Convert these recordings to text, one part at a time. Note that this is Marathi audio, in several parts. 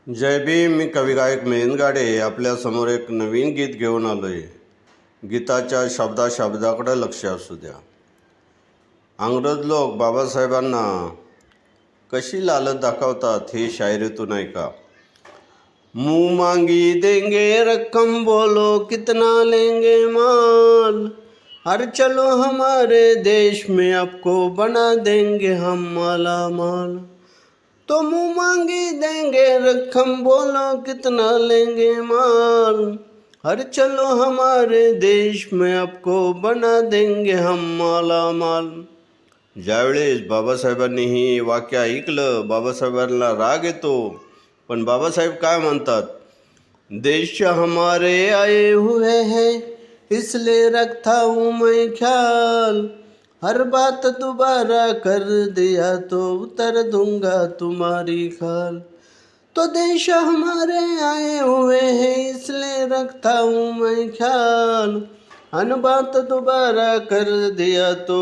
जय भीम. मी कवी गायक मिलिंद गाडे आपल्यासमोर एक नवीन गीत घेऊन आलो आहे. गीताच्या शब्दाकडे लक्ष असू द्या. अंग्रेज लोक बाबासाहेबांना कशी लालच दाखवतात हे शायरीतून ऐका. मुँह मांगी देंगे रकम, बोलो कितना लेंगे माल, अरे चलो हमारे देश में आपको बना देंगे हम माला माल. तो मुँह मांगी देंगे रकम, बोलो कितना लेंगे माल, अरे चलो हमारे देश में आपको बना देंगे हम माला माल. ज्यावेळेस बाबासाहेबांनी ही वाक्य ऐकलं, बाबासाहेबांना राग येतो. पण बाबासाहेब काय म्हणतात? देश हमारे आए हुए हैं, इसलिए रखता हूँ मैं ख्याल, हर बात दोबारा कर दिया तो उतर दूंगा तुम्हारी खाल. तो देश हमारे आए हुए हैं, इसलिए रखता हूँ मैं ख्याल, हर बात दोबारा कर दिया तो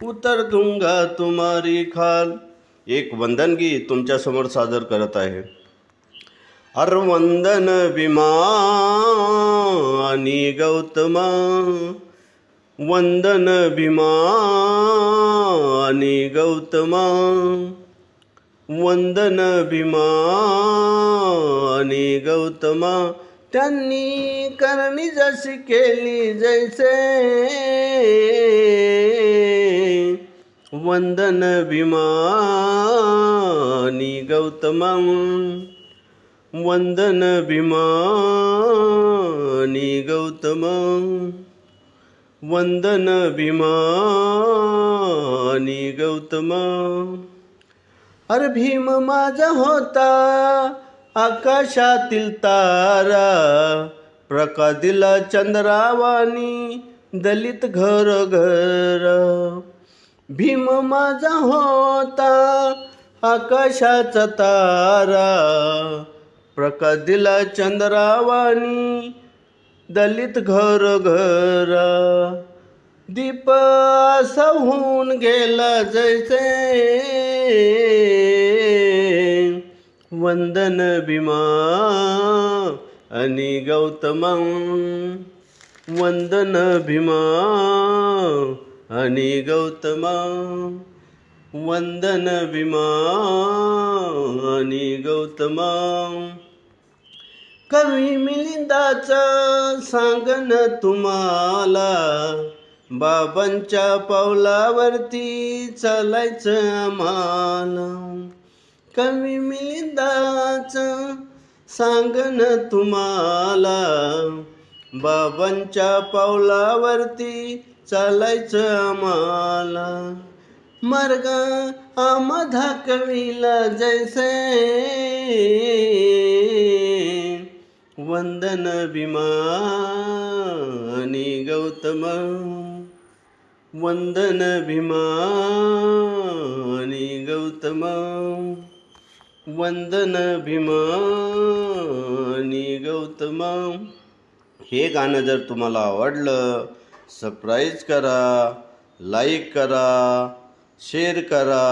उतर दूंगा तुम्हारी खाल. एक वंदन गीत तुमच्यासमोर सादर करत आहे. अर वंदन भीमा आणि गौतमा, वंदन भीमा आणि गौतमा, वंदन भीमा आणि गौतमा. त्यांनी करणी जशी केली जैसे, वंदन भीमा आणि गौतमा, वंदन भीमा आणि गौतमा, वंदन भीमा आणि गौतमा. अरे भीम माझा होता आकाशातील तारा, प्रकाश दिला चंद्रावानी दलित घर घर. भीम माझा होता आकाशाचा तारा, प्रकाश दिला चंद्रावानी दलित घर घर. दीप असा होऊन गेला जैसे, वंदन भीमा आणि गौतमा, वंदन भीमा आणि गौतमा, वंदन भीमा आणि गौतमा. कवी मिलिंदाचं सांगन तुम्हाला, बाबांच्या पावलावरती चालायचं आम्हाला. कवी मिलिंदाचं सांगन तुम्हाला, बाबांच्या पावलावरती चालायचं आम्हाला. मार्ग आम्हा दाखविला जैसे, वंदन भीमा आणि गौतमा, वंदन भीमा आणि गौतमा, वंदन भीमा आणि गौतमा. हे गाणं जर तुम्हाला आवडलं, सबस्क्राईब करा, लाईक करा, शेअर करा,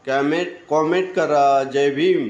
कमेंट करा. जय भीम.